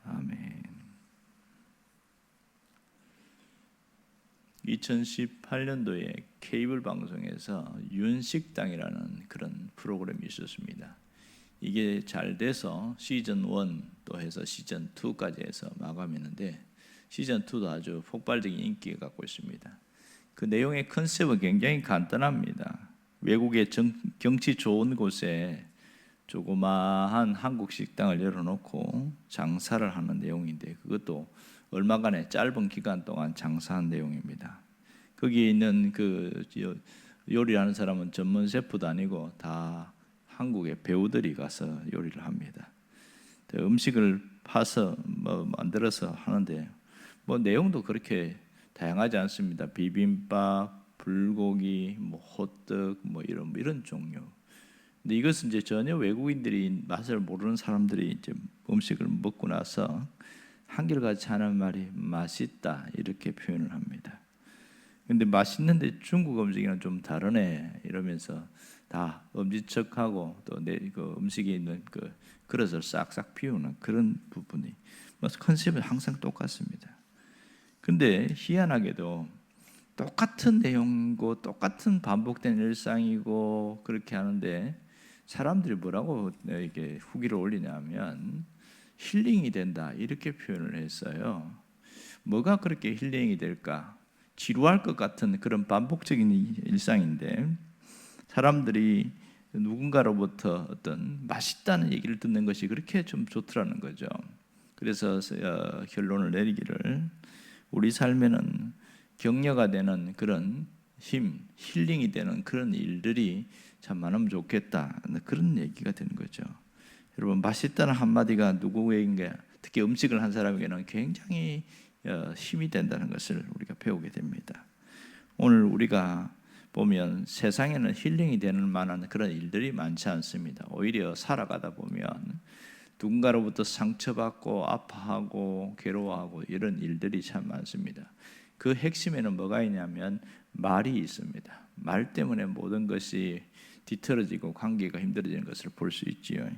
아멘. 2018년도에 케이블 방송에서 윤식당이라는 그런 프로그램이 있었습니다. 이게 잘 돼서 시즌 1 또 해서 시즌 2까지 해서 마감했는데 시즌 2도 아주 폭발적인 인기를 갖고 있습니다. 그 내용의 컨셉은 굉장히 간단합니다. 외국의 경치 좋은 곳에 조그마한 한국 식당을 열어놓고 장사를 하는 내용인데, 그것도 얼마간의 짧은 기간 동안 장사한 내용입니다. 거기에 있는 그 요리하는 사람은 전문 셰프도 아니고 다 한국의 배우들이 가서 요리를 합니다. 음식을 파서 만들어서 하는데 내용도 그렇게 다양하지 않습니다. 비빔밥, 불고기, 호떡 이런 종류. 근데 이것은 이제 전혀 외국인들이 맛을 모르는 사람들이 이제 음식을 먹고 나서 한결같이 하는 말이 맛있다 이렇게 표현을 합니다. 근데 맛있는데 중국 음식이랑 좀 다르네 이러면서 다 엄지척하고 또 그 음식에 있는 그 그릇을 싹싹 비우는 그런 부분이 컨셉은 항상 똑같습니다. 근데 희한하게도 똑같은 내용이고 똑같은 반복된 일상이고 그렇게 하는데 사람들이 뭐라고 이렇게 후기를 올리냐면 힐링이 된다 이렇게 표현을 했어요. 뭐가 그렇게 힐링이 될까? 지루할 것 같은 그런 반복적인 일상인데 사람들이 누군가로부터 어떤 맛있다는 얘기를 듣는 것이 그렇게 좀 좋더라는 거죠. 그래서 결론을 내리기를 우리 삶에는 격려가 되는 그런 힘, 힐링이 되는 그런 일들이 참 많으면 좋겠다 그런 얘기가 되는 거죠. 여러분, 맛있다는 한마디가 누구에게, 특히 음식을 한 사람에게는 굉장히 힘이 된다는 것을 우리가 배우게 됩니다. 오늘 우리가 보면 세상에는 힐링이 되는 만한 그런 일들이 많지 않습니다. 오히려 살아가다 보면 누군가로부터 상처받고 아파하고 괴로워하고 이런 일들이 참 많습니다. 그 핵심에는 뭐가 있냐면 말이 있습니다. 말 때문에 모든 것이 뒤틀어지고 관계가 힘들어지는 것을 볼 수 있지요.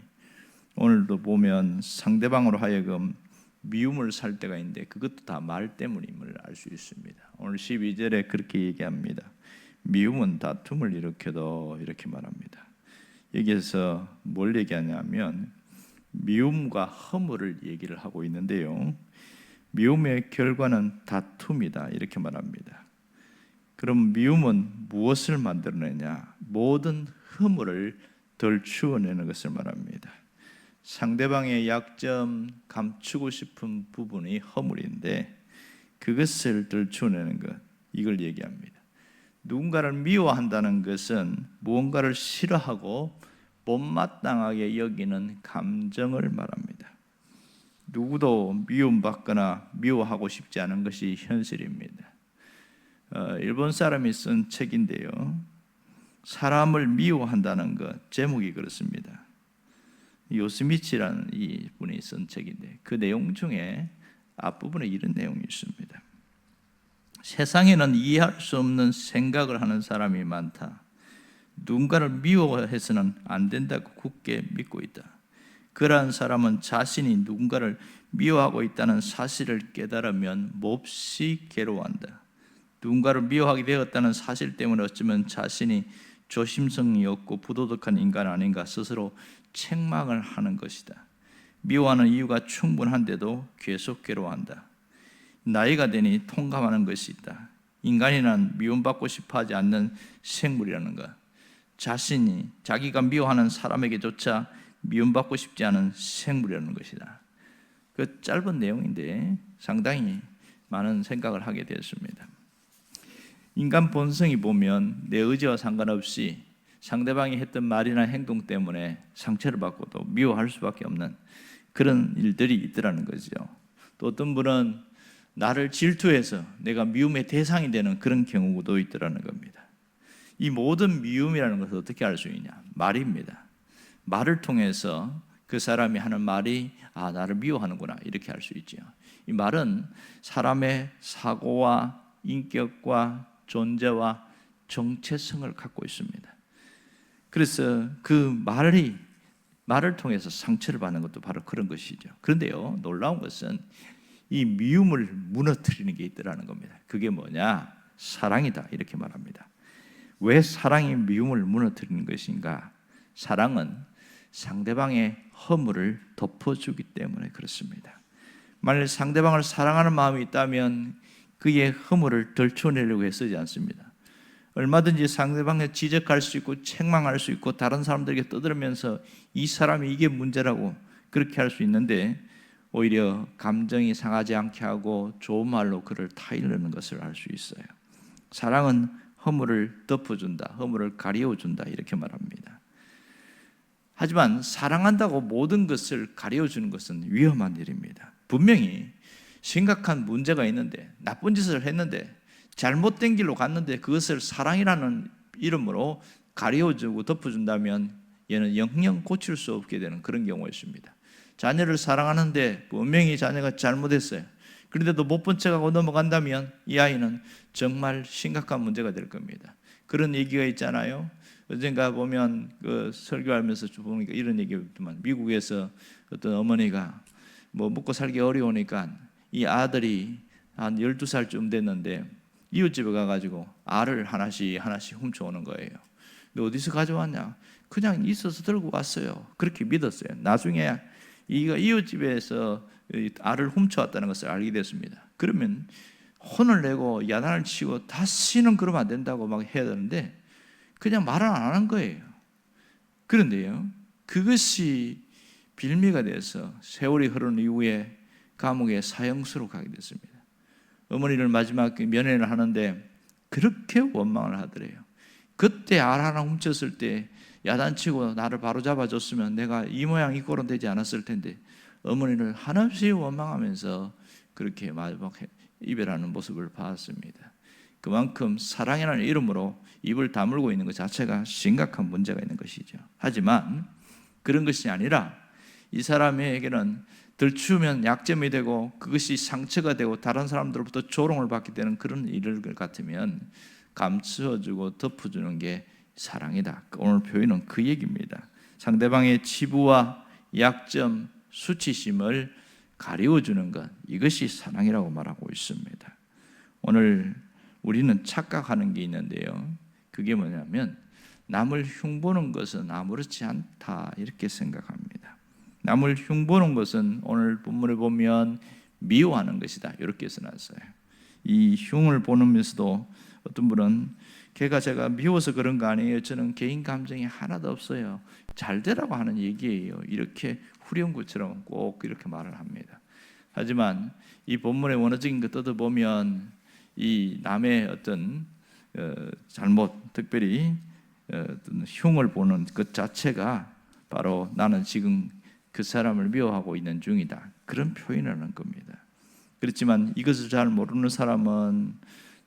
오늘도 보면 상대방으로 하여금 미움을 살 때가 있는데 그것도 다 말 때문임을 알 수 있습니다. 오늘 12절에 그렇게 얘기합니다. 미움은 다툼을 일으켜도 이렇게 말합니다. 여기에서 뭘 얘기하냐면 미움과 허물을 얘기를 하고 있는데요. 미움의 결과는 다툼이다 이렇게 말합니다. 그럼 미움은 무엇을 만들어내냐? 모든 허물을 덜추어내는 것을 말합니다. 상대방의 약점, 감추고 싶은 부분이 허물인데 그것을 덜추어내는 것, 이걸 얘기합니다. 누군가를 미워한다는 것은 무언가를 싫어하고 못마땅하게 여기는 감정을 말합니다. 누구도 미움받거나 미워하고 싶지 않은 것이 현실입니다. 일본 사람이 쓴 책인데요, 사람을 미워한다는 것, 제목이 그렇습니다. 요스미치라는 이 분이 쓴 책인데 그 내용 중에 앞부분에 이런 내용이 있습니다. 세상에는 이해할 수 없는 생각을 하는 사람이 많다. 누군가를 미워해서는 안 된다고 굳게 믿고 있다. 그러한 사람은 자신이 누군가를 미워하고 있다는 사실을 깨달으면 몹시 괴로워한다. 누군가를 미워하게 되었다는 사실 때문에 어쩌면 자신이 조심성이 없고 부도덕한 인간 아닌가 스스로 책망을 하는 것이다. 미워하는 이유가 충분한데도 계속 괴로워한다. 나이가 되니 통감하는 것이 있다. 인간이란 미움받고 싶어하지 않는 생물이라는 것. 자신이 자기가 미워하는 사람에게조차 미움받고 싶지 않은 생물이라는 것이다. 그 짧은 내용인데 상당히 많은 생각을 하게 되었습니다. 인간 본성이 보면 내 의지와 상관없이 상대방이 했던 말이나 행동 때문에 상처를 받고 또 미워할 수밖에 없는 그런 일들이 있더라는 거죠. 또 어떤 분은 나를 질투해서 내가 미움의 대상이 되는 그런 경우도 있더라는 겁니다. 이 모든 미움이라는 것을 어떻게 알 수 있냐? 말입니다. 말을 통해서 그 사람이 하는 말이 나를 미워하는구나 이렇게 알 수 있죠. 이 말은 사람의 사고와 인격과 존재와 정체성을 갖고 있습니다. 그래서 그 말이 말을 통해서 상처를 받는 것도 바로 그런 것이죠. 그런데요, 놀라운 것은 이 미움을 무너뜨리는 게 있더라는 겁니다. 그게 뭐냐? 사랑이다, 이렇게 말합니다. 왜 사랑이 미움을 무너뜨리는 것인가? 사랑은 상대방의 허물을 덮어주기 때문에 그렇습니다. 만일 상대방을 사랑하는 마음이 있다면 그의 허물을 덜쳐내려고 애쓰지 않습니다. 얼마든지 상대방을 지적할 수 있고 책망할 수 있고 다른 사람들에게 떠들면서 이 사람이 이게 문제라고 그렇게 할 수 있는데, 오히려 감정이 상하지 않게 하고 좋은 말로 그를 타이르는 것을 알 수 있어요. 사랑은 허물을 덮어준다, 허물을 가리워준다, 이렇게 말합니다. 하지만 사랑한다고 모든 것을 가려주는 것은 위험한 일입니다. 분명히 심각한 문제가 있는데, 나쁜 짓을 했는데, 잘못된 길로 갔는데 그것을 사랑이라는 이름으로 가려주고 덮어준다면 얘는 영영 고칠 수 없게 되는 그런 경우가 있습니다. 자녀를 사랑하는데 분명히 자녀가 잘못했어요. 그런데도 못 본 척하고 넘어간다면 이 아이는 정말 심각한 문제가 될 겁니다. 그런 얘기가 있잖아요. 언젠가 보면 그 설교하면서 보니까 이런 얘기가 있지만, 미국에서 어떤 어머니가 뭐 먹고 살기 어려우니까 이 아들이 한 12살쯤 됐는데 이웃집에 가가지고 알을 하나씩 훔쳐오는 거예요. 근데 어디서 가져왔냐? 그냥 있어서 들고 왔어요. 그렇게 믿었어요. 나중에 이웃집에서 알을 훔쳐왔다는 것을 알게 됐습니다. 그러면 혼을 내고 야단을 치고 다시는 그러면 안 된다고 막 해야 되는데 그냥 말을 안 하는 거예요. 그런데요, 그것이 빌미가 돼서 세월이 흐른 이후에 감옥에 사형수로 가게 됐습니다. 어머니를 마지막 면회를 하는데 그렇게 원망을 하더래요. 그때 알 하나 훔쳤을 때 야단치고 나를 바로 잡아줬으면 내가 이 모양 이 꼴은 되지 않았을 텐데, 어머니를 한없이 원망하면서 그렇게 마지막 이별하는 모습을 봤습니다. 그만큼 사랑이라는 이름으로 입을 다물고 있는 것 자체가 심각한 문제가 있는 것이죠. 하지만 그런 것이 아니라 이 사람에게는 들추면 약점이 되고 그것이 상처가 되고 다른 사람들로부터 조롱을 받게 되는 그런 일을 같으면 감추어주고 덮어주는 게 사랑이다. 오늘 표현은 그 얘기입니다. 상대방의 치부와 약점, 수치심을 가리워주는 것, 이것이 사랑이라고 말하고 있습니다. 오늘 우리는 착각하는 게 있는데요, 그게 뭐냐면 남을 흉보는 것은 아무렇지 않다, 이렇게 생각합니다. 남을 흉보는 것은 오늘 본문을 보면 미워하는 것이다, 이렇게 써놨어요. 이 흉을 보면서도 어떤 분은 걔가 제가 미워서 그런 거 아니에요, 저는 개인 감정이 하나도 없어요, 잘 되라고 하는 얘기예요, 이렇게 후렴구처럼 꼭 이렇게 말을 합니다. 하지만 이 본문의 원어적인 거 뜯어보면 이 남의 어떤 잘못, 특별히 어떤 흉을 보는 것 자체가 바로 나는 지금 그 사람을 미워하고 있는 중이다, 그런 표현을 하는 겁니다. 그렇지만 이것을 잘 모르는 사람은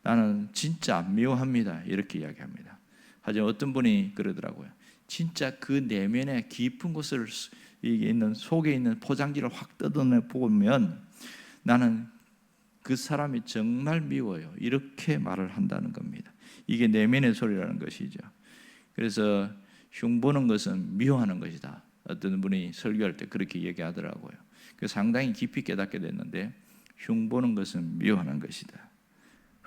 나는 진짜 미워합니다, 이렇게 이야기합니다. 하지만 어떤 분이 그러더라고요. 진짜 그 내면의 깊은 곳을 이게 있는 속에 있는 포장지를 확 뜯어내 보면 나는 그 사람이 정말 미워요, 이렇게 말을 한다는 겁니다. 이게 내면의 소리라는 것이죠. 그래서 흉보는 것은 미워하는 것이다, 어떤 분이 설교할 때 그렇게 얘기하더라고요. 상당히 깊이 깨닫게 됐는데, 흉보는 것은 미워하는 것이다.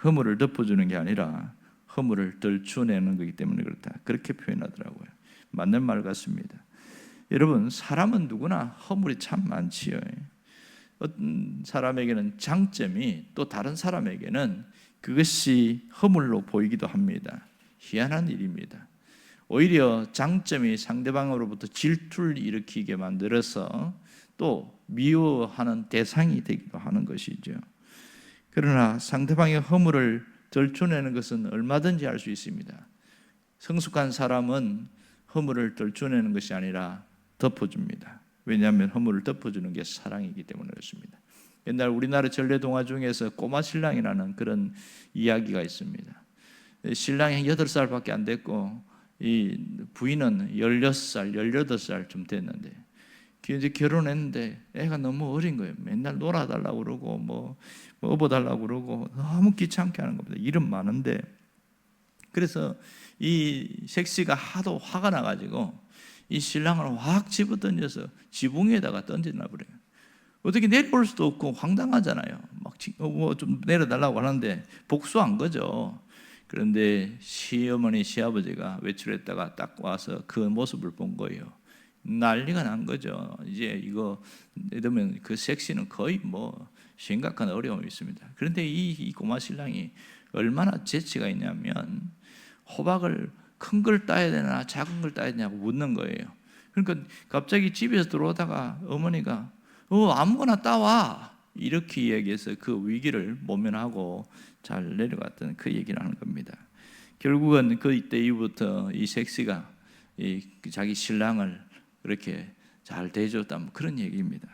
허물을 덮어주는 게 아니라 허물을 덜추내는 거기 때문에 그렇다, 그렇게 표현하더라고요. 맞는 말 같습니다. 여러분, 사람은 누구나 허물이 참 많지요. 어떤 사람에게는 장점이 또 다른 사람에게는 그것이 허물로 보이기도 합니다. 희한한 일입니다. 오히려 장점이 상대방으로부터 질투를 일으키게 만들어서 또 미워하는 대상이 되기도 하는 것이죠. 그러나 상대방의 허물을 덜쳐내는 것은 얼마든지 할 수 있습니다. 성숙한 사람은 허물을 덜쳐내는 것이 아니라 덮어줍니다. 왜냐하면 허물을 덮어주는 게 사랑이기 때문에 그렇습니다. 옛날 우리나라 전래 동화 중에서 꼬마 신랑이라는 그런 이야기가 있습니다. 신랑이 8살밖에 안 됐고 이 부인은 16살, 18살쯤 됐는데, 이제 결혼했는데 애가 너무 어린 거예요. 맨날 놀아달라고 그러고 뭐 업어달라고 그러고 너무 귀찮게 하는 겁니다. 일은 많은데. 그래서 이 색시가 하도 화가 나가지고 이 신랑을 확 집어던져서 지붕 위에다가 던져놔 버려요. 어떻게 내려올 수도 없고 황당하잖아요. 막 뭐 좀 내려달라고 하는데 복수한 거죠. 그런데 시어머니 시아버지가 외출했다가 딱 와서 그 모습을 본 거예요. 난리가 난 거죠. 이제 이거 이러면 그 섹시는 거의 뭐 심각한 어려움이 있습니다. 그런데 이 꼬마 신랑이 얼마나 재치가 있냐면 호박을 큰 걸 따야 되나 작은 걸 따야 되냐고 묻는 거예요. 그러니까 갑자기 집에서 들어오다가 어머니가 아무거나 따와 이렇게 이야기해서 그 위기를 모면하고 잘 내려갔던 그 얘기를 하는 겁니다. 결국은 그때 이후부터 이 섹시가 자기 신랑을 그렇게 잘 대해줬다면 그런 얘기입니다.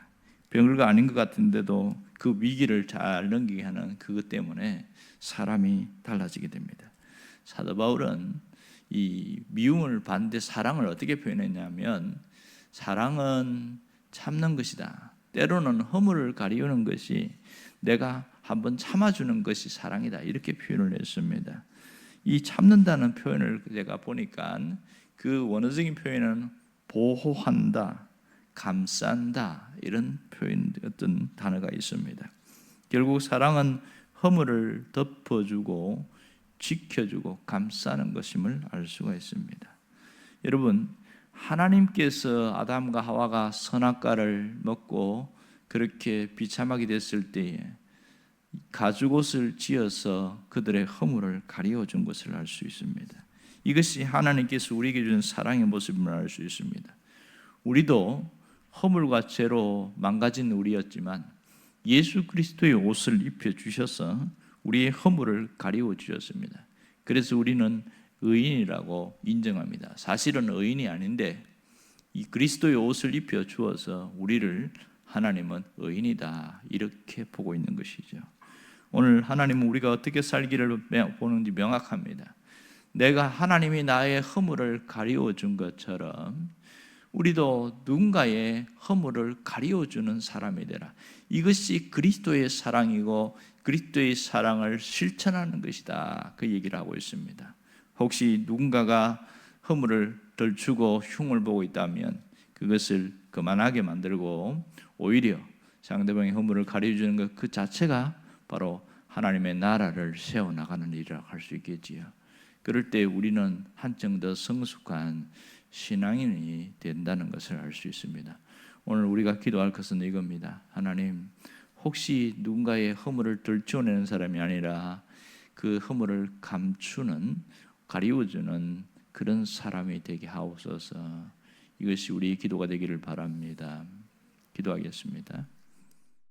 별거 아닌 것 같은데도 그 위기를 잘 넘기게 하는 그것 때문에 사람이 달라지게 됩니다. 사도 바울은 이 미움을 받는데 사랑을 어떻게 표현했냐면 사랑은 참는 것이다. 때로는 허물을 가리우는 것이 내가 한번 참아주는 것이 사랑이다. 이렇게 표현을 했습니다. 이 참는다는 표현을 제가 보니까 그 원어적인 표현은 보호한다, 감싼다 이런 표현 어떤 단어가 있습니다. 결국 사랑은 허물을 덮어주고 지켜주고 감싸는 것임을 알 수가 있습니다. 여러분, 하나님께서 아담과 하와가 선악과를 먹고 그렇게 비참하게 됐을 때에 가죽옷을 지어서 그들의 허물을 가리워 준 것을 알 수 있습니다. 이것이 하나님께서 우리에게 주는 사랑의 모습임을 알 수 있습니다. 우리도 허물과 죄로 망가진 우리였지만 예수 그리스도의 옷을 입혀 주셔서 우리의 허물을 가리워 주셨습니다. 그래서 우리는 의인이라고 인정합니다. 사실은 의인이 아닌데 이 그리스도의 옷을 입혀 주어서 우리를 하나님은 의인이다 이렇게 보고 있는 것이죠. 오늘 하나님은 우리가 어떻게 살기를 보는지 명확합니다. 내가 하나님이 나의 허물을 가리워 준 것처럼 우리도 누군가의 허물을 가리워 주는 사람이 되라. 이것이 그리스도의 사랑이고 그리스도의 사랑을 실천하는 것이다. 그 얘기를 하고 있습니다. 혹시 누군가가 허물을 덜 주고 흉을 보고 있다면 그것을 그만하게 만들고 오히려 상대방의 허물을 가려주는 것 그 자체가 바로 하나님의 나라를 세워나가는 일이라고 할 수 있겠지요. 그럴 때 우리는 한층 더 성숙한 신앙인이 된다는 것을 알 수 있습니다. 오늘 우리가 기도할 것은 이겁니다. 하나님, 혹시 누군가의 허물을 들춰내는 사람이 아니라 그 허물을 감추는, 가리워주는 그런 사람이 되게 하옵소서. 이것이 우리의 기도가 되기를 바랍니다. 기도하겠습니다.